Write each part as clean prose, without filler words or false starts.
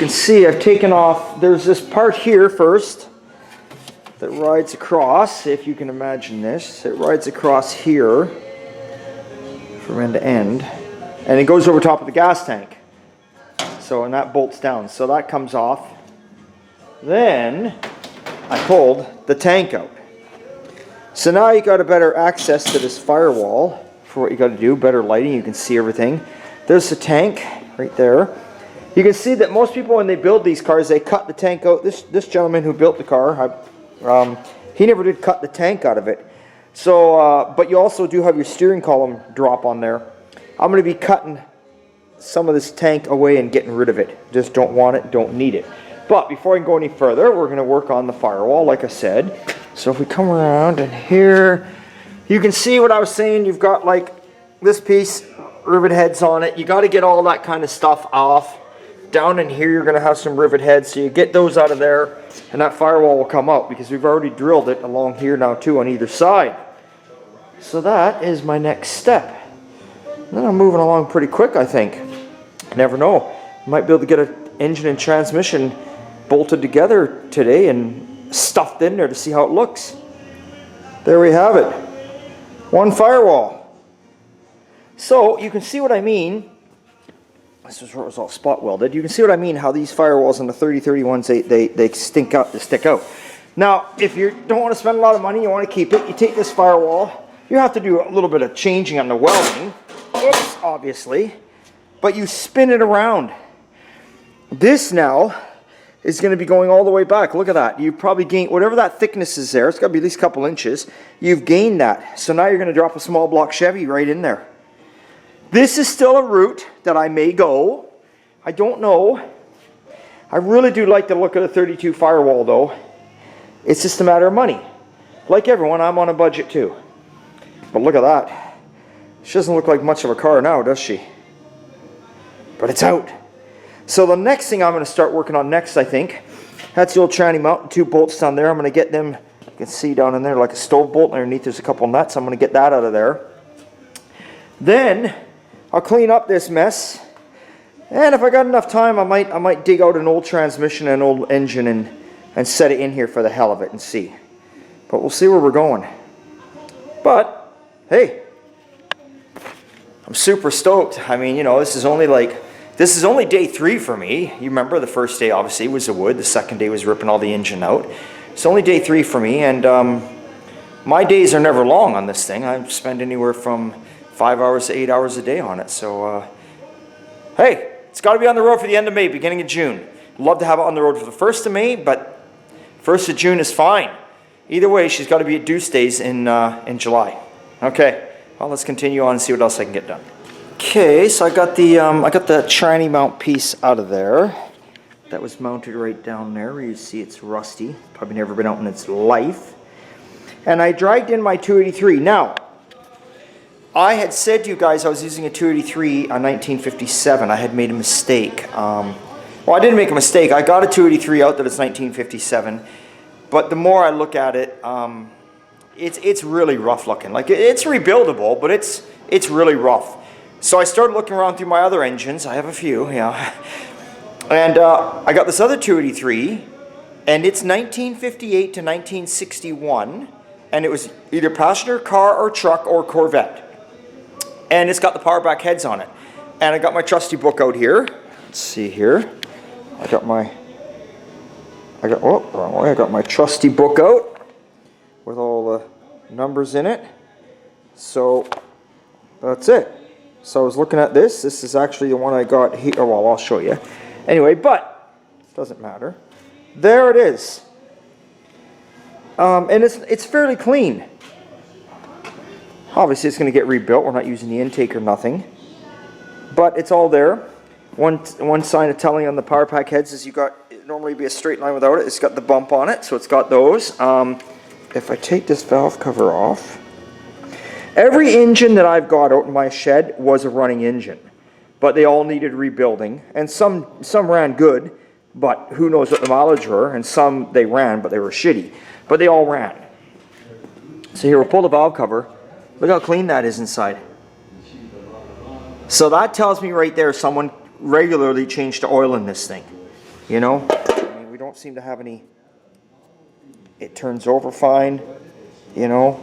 can see I've taken off, there's this part here first that rides across, if you can imagine this. It rides across here from end to end, and it goes over top of the gas tank. So, and that bolts down. So that comes off. Then I pulled the tank out. So now you got a better access to this firewall for what you got to do, better lighting, you can see everything. There's the tank right there. You can see that most people when they build these cars, they cut the tank out. This gentleman who built the car, he never did cut the tank out of it. So, but you also do have your steering column drop on there. I'm going to be cutting some of this tank away and getting rid of it. Just don't want it, don't need it. But before I can go any further, we're going to work on the firewall, like I said. So if we come around and here, you can see what I was saying. You've got like this piece, rivet heads on it. You got to get all that kind of stuff off. Down in here, you're going to have some rivet heads. So you get those out of there, and that firewall will come out because we've already drilled it along here now too on either side. So that is my next step. And then I'm moving along pretty quick, I think. You never know. I might be able to get an engine and transmission bolted together today and stuffed in there to see how it looks. There we have it. One firewall. So you can see what I mean. This is where it was all spot welded. You can see what I mean, how these firewalls on the 3031s, they stick out. Now, if you don't want to spend a lot of money, you want to keep it, you take this firewall. You have to do a little bit of changing on the welding. Oops, obviously. But you spin it around. This now is going to be going all the way back. Look at that. You've probably gained, whatever that thickness is there, it's got to be at least a couple inches. You've gained that. So now you're going to drop a small block Chevy right in there. This is still a route that I may go. I don't know. I really do like the look of the 32 Firewall though. It's just a matter of money. Like everyone, I'm on a budget too. But look at that. She doesn't look like much of a car now, does she? But it's out. So the next thing I'm going to start working on next, I think, that's the old tranny mount, the 2 bolts down there. I'm going to get them, you can see down in there like a stove bolt. Underneath there's a couple nuts. I'm going to get that out of there. Then I'll clean up this mess. And if I got enough time, I might dig out an old transmission and an old engine and set it in here for the hell of it and see. But we'll see where we're going. But, hey, I'm super stoked. I mean, you know, this is only day 3 for me. You remember the first day obviously was the wood. The second day was ripping all the engine out. It's only day 3 for me, and my days are never long on this thing. I spend anywhere from 5 hours to 8 hours a day on it. So, hey, it's got to be on the road for the end of May, beginning of June. Love to have it on the road for the 1st of May, but 1st of June is fine. Either way, she's got to be at due days in July. Okay, well, let's continue on and see what else I can get done. Okay, so I got the tranny mount piece out of there. That was mounted right down there where you see it's rusty. Probably never been out in its life. And I dragged in my 283. Now, I had said to you guys I was using a 283 on 1957. I had made a mistake. Well, I didn't make a mistake. I got a 283 out that it's 1957. But the more I look at it, it's really rough looking. Like, it's rebuildable, but it's really rough. So I started looking around through my other engines. I have a few, yeah. And I got this other 283, and it's 1958 to 1961, and it was either passenger car or truck or Corvette. And it's got the power back heads on it. And I got my trusty book out here. Let's see here. I got my trusty book out with all the numbers in it. So that's it. So I was looking at this. This is actually the one I got here. Oh, well, I'll show you. Anyway, but it doesn't matter. There it is. And it's fairly clean. Obviously, it's going to get rebuilt. We're not using the intake or nothing. But it's all there. One sign of telling on the power pack heads is it normally be a straight line without it. It's got the bump on it, so it's got those. If I take this valve cover off, every engine that I've got out in my shed was a running engine, but they all needed rebuilding, and some ran good, but who knows what the mileage were, and some they ran, but they were shitty, but they all ran. So here, we'll pull the valve cover. Look how clean that is inside. So that tells me right there someone regularly changed the oil in this thing. you know. I mean, we don't seem to have any. It turns over fine, you know.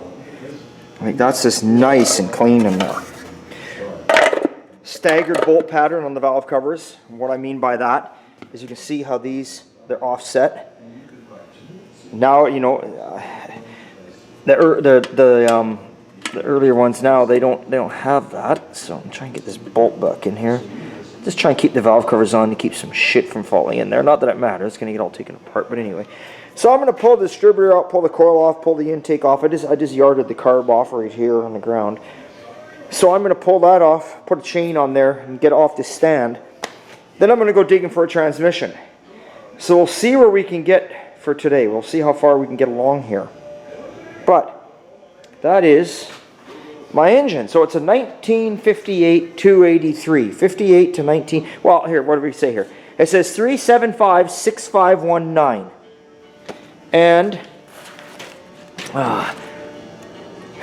Like that's just nice and clean in there. Staggered bolt pattern on the valve covers. And what I mean by that is you can see how they're offset. Now, you know, the earlier ones now they don't have that. So I'm trying to get this bolt back in here. Just try and keep the valve covers on to keep some shit from falling in there. Not that it matters, it's gonna get all taken apart, but anyway. So I'm gonna pull the distributor out, pull the coil off, pull the intake off. I just yarded the carb off right here on the ground. So I'm gonna pull that off, put a chain on there and get off this stand. Then I'm gonna go digging for a transmission. So we'll see where we can get for today. We'll see how far we can get along here. But that is my engine. So it's a 1958 283. 58 to 19. Well, here, what do we say here? It says 375-6519. And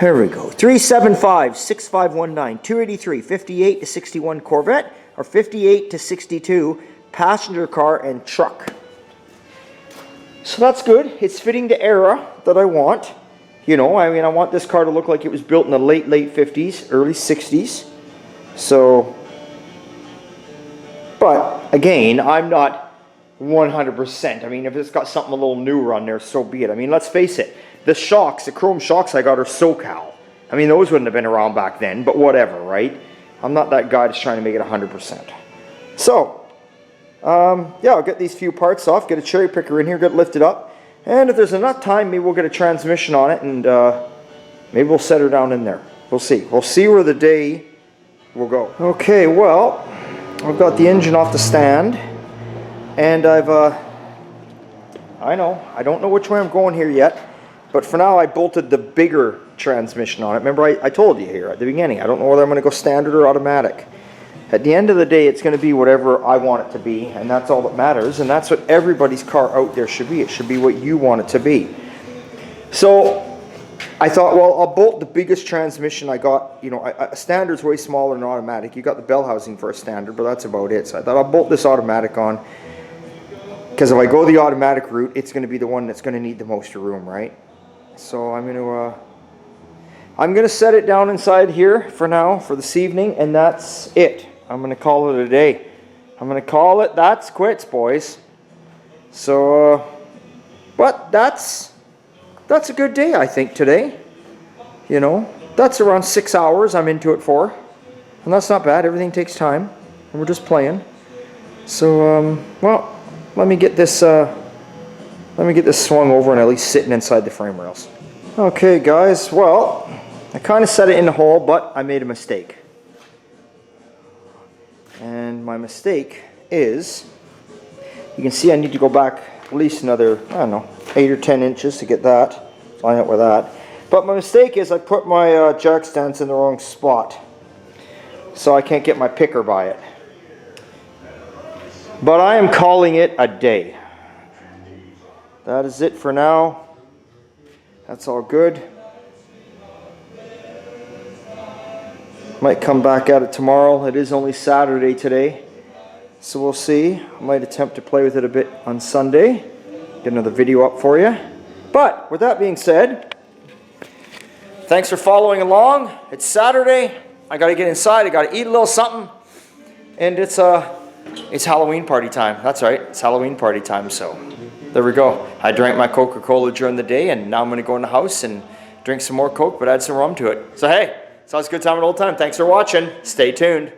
here we go. 375-6519. 283. 58 to 61 Corvette or 58 to 62 passenger car and truck. So that's good. It's fitting the era that I want. You know, I mean, I want this car to look like it was built in the late 50s, early 60s. So, but again, I'm not 100%. I mean, if it's got something a little newer on there, so be it. I mean, let's face it. The shocks, the chrome shocks I got are SoCal. I mean, those wouldn't have been around back then, but whatever, right? I'm not that guy that's trying to make it 100%. So, yeah, I'll get these few parts off, get a cherry picker in here, get it lifted up. And if there's enough time, maybe we'll get a transmission on it and maybe we'll set her down in there. We'll see. We'll see where the day will go. Okay, well, I've got the engine off the stand and I don't know which way I'm going here yet, but for now I bolted the bigger transmission on it. Remember I told you here at the beginning, I don't know whether I'm going to go standard or automatic. At the end of the day, it's going to be whatever I want it to be, and that's all that matters, and that's what everybody's car out there should be. It should be what you want it to be. So I thought, well, I'll bolt the biggest transmission I got. You know, a standard's way smaller than automatic. You got the bell housing for a standard, but that's about it. So I thought I'll bolt this automatic on, because if I go the automatic route, it's going to be the one that's going to need the most room, right? So I'm going to set it down inside here for now, for this evening, and that's it. I'm going to call it a day. I'm going to call it that's quits, boys. So, but that's a good day, I think, today. You know, that's around 6 hours I'm into it for. And that's not bad. Everything takes time. And we're just playing. So, well, let me get this swung over and at least sitting inside the frame rails. Okay, guys, well, I kind of set it in the hole, but I made a mistake. And my mistake is, you can see I need to go back at least another, I don't know, 8 or 10 inches to get that, line up with that. But my mistake is I put my jack stands in the wrong spot. So I can't get my picker by it. But I am calling it a day. That is it for now. That's all good. Might come back at it tomorrow. It is only Saturday today, so we'll see. I might attempt to play with it a bit on Sunday. Get another video up for you. But with that being said, thanks for following along. It's Saturday. I got to get inside. I got to eat a little something, and it's Halloween party time. That's right. It's Halloween party time. So there we go. I drank my Coca-Cola during the day, and now I'm going to go in the house and drink some more Coke, but add some rum to it. So hey. So it's a good time and old time. Thanks for watching. Stay tuned.